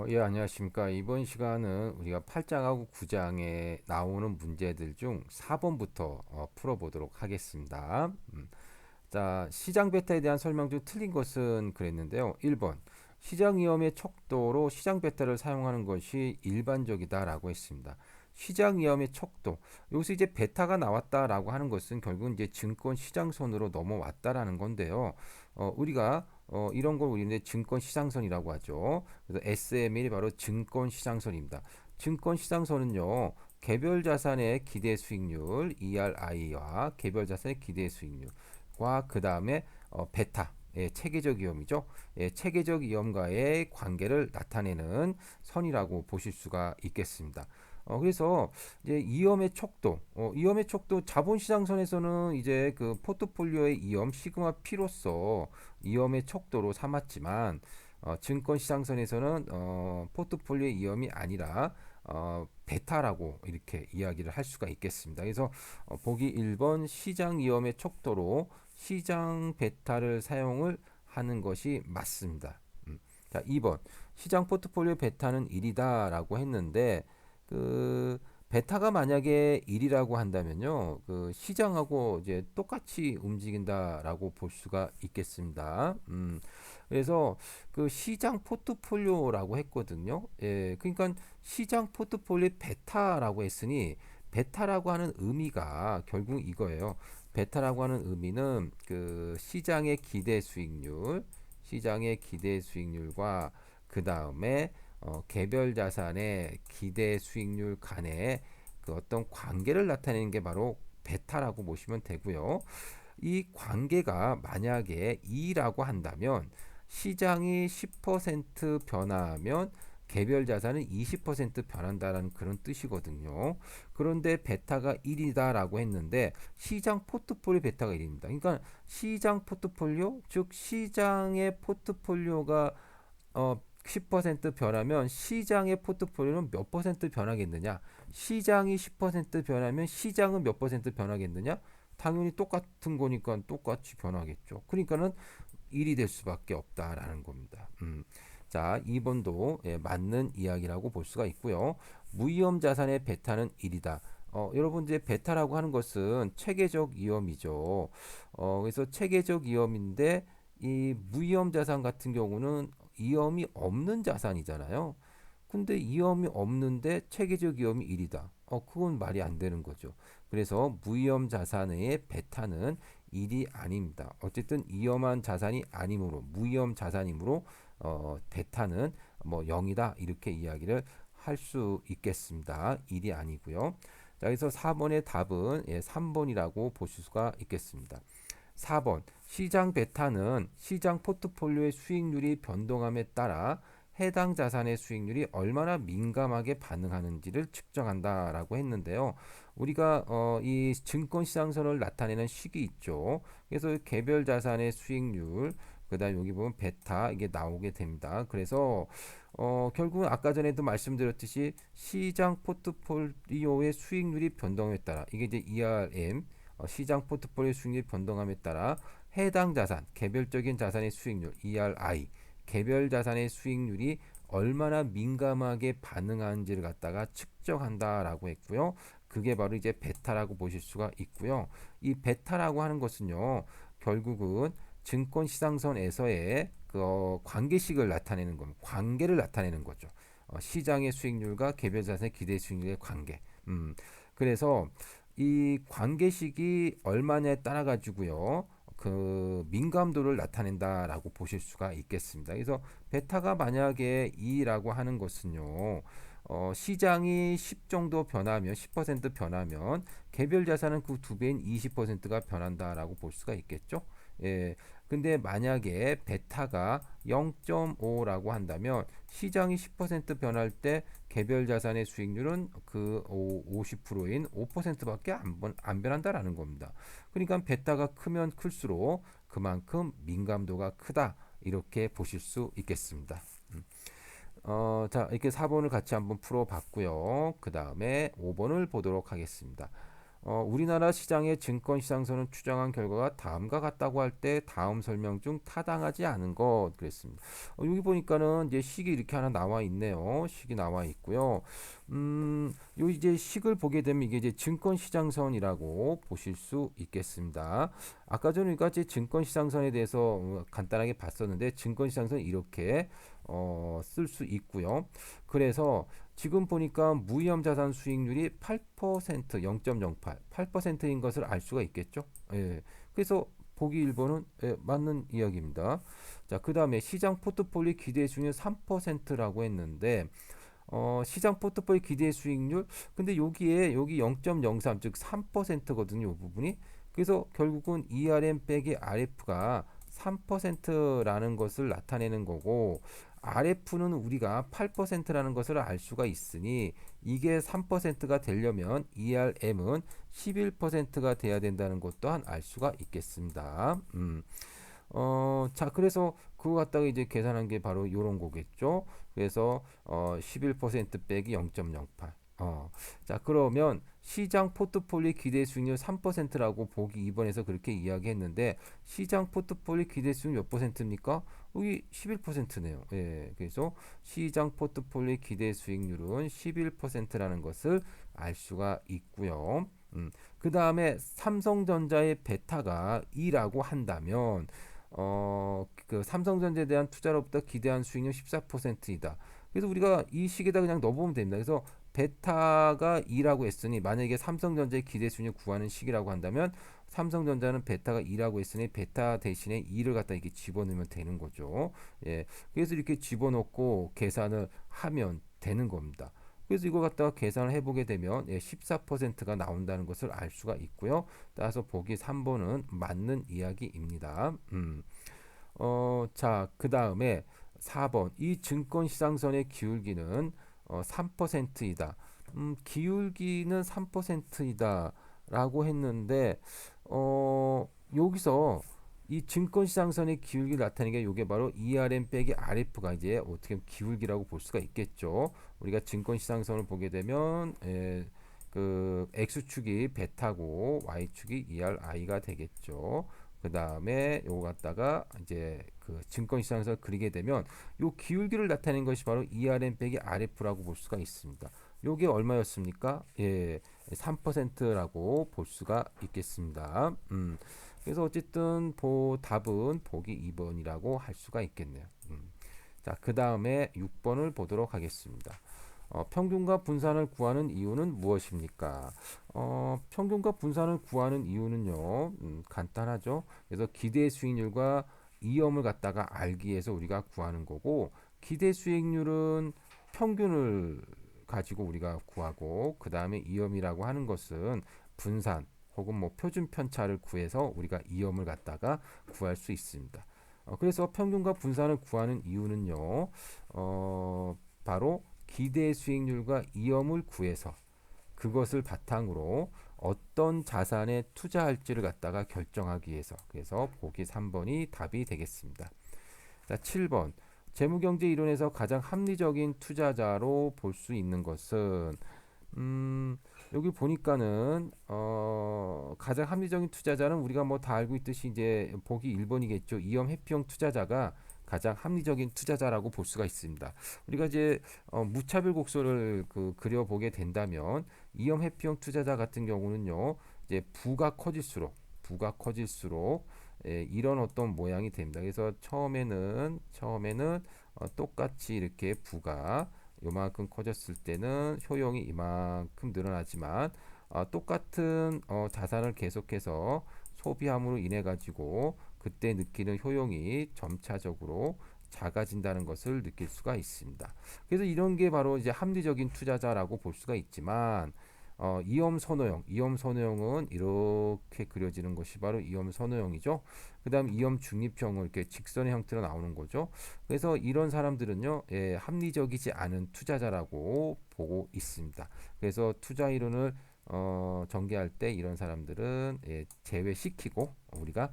예, 안녕하십니까. 이번 시간은 우리가 8장하고 9장에 나오는 문제들 중 4번부터 풀어보도록 하겠습니다. 자, 시장 베타에 대한 설명 중 틀린 것은 그랬는데요. 1번, 시장 위험의 척도로 시장 베타를 사용하는 것이 일반적이다라고 했습니다. 시장 위험의 척도. 여기서 이제 베타가 나왔다라고 하는 것은 결국은 이제 증권 시장선으로 넘어왔다라는 건데요. 우리가 이런 걸 우리는 증권 시장선이라고 하죠. 그래서 SML이 바로 증권 시장선입니다. 증권 시장선은요. 개별 자산의 기대 수익률 ERI와 개별 자산의 기대 수익률과 그 다음에 베타 체계적 위험이죠. 체계적 위험과의 관계를 나타내는 선이라고 보실 수가 있겠습니다. 그래서 이제 위험의 척도 자본시장선에서는 이제 그 포트폴리오의 위험 시그마 P로서 위험의 척도로 삼았지만 증권시장선에서는 포트폴리오의 위험이 아니라 베타라고 이렇게 이야기를 할 수가 있겠습니다. 그래서 보기 1번 시장 위험의 척도로 시장 베타를 사용을 하는 것이 맞습니다. 자, 2번 시장 포트폴리오 베타는 1이다라고 했는데 그 베타가 만약에 1이라고 한다면요. 그 시장하고 이제 똑같이 움직인다라고 볼 수가 있겠습니다. 그래서 그 시장 포트폴리오라고 했거든요. 예, 그러니까 시장 포트폴리오 베타라고 했으니 베타라고 하는 의미가 결국 이거예요. 베타라고 하는 의미는 그 시장의 기대 수익률과 그 다음에 개별 자산의 기대 수익률 간의 그 어떤 관계를 나타내는 게 바로 베타라고 보시면 되고요. 이 관계가 만약에 2라고 한다면 시장이 10% 변화하면 개별 자산은 20% 변한다라는 그런 뜻이거든요. 그런데 베타가 1이다라고 했는데 시장 포트폴리오 베타가 1입니다. 그러니까 시장 포트폴리오, 즉 시장의 포트폴리오가 10% 변하면 시장의 포트폴리오는 몇 퍼센트 변하겠느냐? 시장이 10% 변하면 시장은 몇 퍼센트 변하겠느냐? 당연히 똑같은 거니까 똑같이 변하겠죠. 그러니까는 1이 될 수밖에 없다라는 겁니다. 자, 2번도 맞는 이야기라고 볼 수가 있고요. 무위험 자산의 베타는 1이다. 여러분 이제 베타라고 하는 것은 체계적 위험이죠. 그래서 체계적 위험인데 이 무위험 자산 같은 경우는 위험이 없는 자산이잖아요. 근데 위험이 없는데 체계적 위험이 1이다. 그건 말이 안 되는 거죠. 그래서 무위험 자산의 베타는 1이 아닙니다. 어쨌든 위험한 자산이 아니므로 무위험 자산이므로 베타는 뭐 0이다 이렇게 이야기를 할 수 있겠습니다. 1이 아니고요. 자, 그래서 4번의 답은 3번이라고 보실 수가 있겠습니다. 4번 시장 베타는 시장 포트폴리오의 수익률이 변동함에 따라 해당 자산의 수익률이 얼마나 민감하게 반응하는지를 측정한다라고 했는데요. 우리가 이 증권시장선을 나타내는 식이 있죠. 그래서 개별 자산의 수익률, 그다음 여기 보면 베타 이게 나오게 됩니다. 그래서 결국은 아까 전에도 말씀드렸듯이 시장 포트폴리오의 수익률이 변동에 따라 이게 이제 ERM 시장 포트폴리오 수익률 변동함에 따라 해당 자산, 개별적인 자산의 수익률 ERI, 개별 자산의 수익률이 얼마나 민감하게 반응하는지를 갖다가 측정한다라고 했고요. 그게 바로 이제 베타라고 보실 수가 있고요. 이 베타라고 하는 것은요, 결국은 증권시장선에서의 그 관계식을 나타내는 겁니다. 관계를 나타내는 거죠. 시장의 수익률과 개별 자산의 기대 수익률의 관계. 그래서 이 관계식이 얼마냐에 따라 가지고요. 그 민감도를 나타낸다라고 보실 수가 있겠습니다. 그래서 베타가 만약에 2라고 하는 것은요. 시장이 10 정도 변하면 10% 변하면 개별 자산은 그 두 배인 20%가 변한다라고 볼 수가 있겠죠. 예. 근데 만약에 베타가 0.5라고 한다면 시장이 10% 변할 때 개별 자산의 수익률은 그 50%인 5%밖에 안 변한다라는 겁니다. 그러니까 베타가 크면 클수록 그만큼 민감도가 크다. 이렇게 보실 수 있겠습니다. 자, 이렇게 4번을 같이 한번 풀어봤고요. 그 다음에 5번을 보도록 하겠습니다. 우리나라 시장의 증권시장선을 추정한 결과가 다음과 같다고 할 때 다음 설명 중 타당하지 않은 것 그랬습니다. 여기 보니까는 이제 식이 이렇게 하나 나와 있네요. 식이 나와 있고요. 요 이제 식을 보게 되면 이게 이제 증권시장선이라고 보실 수 있겠습니다. 아까 전에 우리가 이제 증권시장선에 대해서 간단하게 봤었는데 증권시장선 이렇게 쓸 수 있고요. 그래서 지금 보니까 무위험자산 수익률이 8%, 0.08, 8%인 것을 알 수가 있겠죠. 예. 그래서 보기 1번은 예, 맞는 이야기입니다. 자, 그 다음에 시장 포트폴리오 기대 수익률 3%라고 했는데 시장 포트폴리오 기대 수익률 근데 여기 0.03, 즉 3%거든요. 이 부분이. 그래서 결국은 ERM 빼기 RF가 3%라는 것을 나타내는 거고 RF는 우리가 8%라는 것을 알 수가 있으니 이게 3%가 되려면 ERM은 11%가 돼야 된다는 것 또한 알 수가 있겠습니다. 자, 그래서 그거 갖다가 이제 계산한 게 바로 요런 거겠죠. 그래서 11% 빼기 0.08. 자, 그러면 시장 포트폴리오 기대 수익률 3%라고 보기 2번에서 그렇게 이야기했는데 시장 포트폴리오 기대 수익률 몇 퍼센트입니까? 여기 11%네요. 예, 그래서 시장 포트폴리오 기대 수익률은 11%라는 것을 알 수가 있고요. 그 다음에 삼성전자의 베타가 2라고 한다면 그 삼성전자에 대한 투자로부터 기대한 수익률 14%이다. 그래서 우리가 이 식에다 그냥 넣어보면 됩니다. 그래서 베타가 2라고 했으니 만약에 삼성전자의 기대 수익률 구하는 식이라고 한다면 삼성전자는 베타가 2라고 했으니 베타 대신에 2를 갖다 이렇게 집어넣으면 되는 거죠. 예. 그래서 이렇게 집어넣고 계산을 하면 되는 겁니다. 그래서 이거 갖다가 계산을 해보게 되면 14%가 나온다는 것을 알 수가 있고요. 따라서 보기 3번은 맞는 이야기입니다. 자, 그 다음에 4번. 이 증권시장선의 기울기는 3%이다. 기울기는 3%이다. 라고 했는데, 여기서 이 증권시장선의 기울기를 나타내는 게 이게 바로 ERM 빼기 RF가 이제 어떻게 보면 기울기라고 볼 수가 있겠죠. 우리가 증권시장선을 보게 되면 그 X축이 베타고 Y축이 ERI가 되겠죠. 그 다음에 요거 갖다가 이제 그 증권시장에서 그리게 되면 요 기울기를 나타내는 것이 바로 ERM 빼기 RF라고 볼 수가 있습니다. 요게 얼마였습니까? 예, 3%라고 볼 수가 있겠습니다. 그래서 어쨌든 답은 보기 2번이라고 할 수가 있겠네요. 자, 그 다음에 6번을 보도록 하겠습니다. 평균과 분산을 구하는 이유는 무엇입니까? 평균과 분산을 구하는 이유는요, 간단하죠. 그래서 기대 수익률과 이염을 갖다가 알기 위해서 우리가 구하는 거고, 기대 수익률은 평균을 가지고 우리가 구하고, 그 다음에 이염이라고 하는 것은 분산 혹은 뭐 표준 편차를 구해서 우리가 이염을 갖다가 구할 수 있습니다. 그래서 평균과 분산을 구하는 이유는요, 바로 기대 수익률과 이염을 구해서 그것을 바탕으로 어떤 자산에 투자할지를 갖다가 결정하기 위해서 그래서 보기 3번이 답이 되겠습니다. 자, 7번. 재무경제 이론에서 가장 합리적인 투자자로 볼 수 있는 것은 여기 보니까는 가장 합리적인 투자자는 우리가 뭐 다 알고 있듯이 이제 보기 1번이겠죠. 이염 회피형 투자자가 가장 합리적인 투자자라고 볼 수가 있습니다. 우리가 이제 무차별 곡선을 그려보게 된다면 이염 회피형 투자자 같은 경우는요, 이제 부가 커질수록 이런 어떤 모양이 됩니다. 그래서 처음에는 똑같이 이렇게 부가 요만큼 커졌을 때는 효용이 이만큼 늘어나지만 똑같은 자산을 계속해서 소비함으로 인해 가지고 그때 느끼는 효용이 점차적으로 작아진다는 것을 느낄 수가 있습니다. 그래서 이런 게 바로 이제 합리적인 투자자라고 볼 수가 있지만 이염 선호형은 이렇게 그려지는 것이 바로 이염 선호형이죠. 그다음 이염 중립형은 이렇게 직선의 형태로 나오는 거죠. 그래서 이런 사람들은요, 합리적이지 않은 투자자라고 보고 있습니다. 그래서 투자 이론을 전개할 때 이런 사람들은 제외시키고 우리가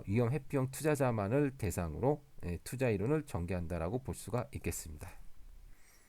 위험 회피형 투자자만을 대상으로 투자 이론을 전개한다라고 볼 수가 있겠습니다.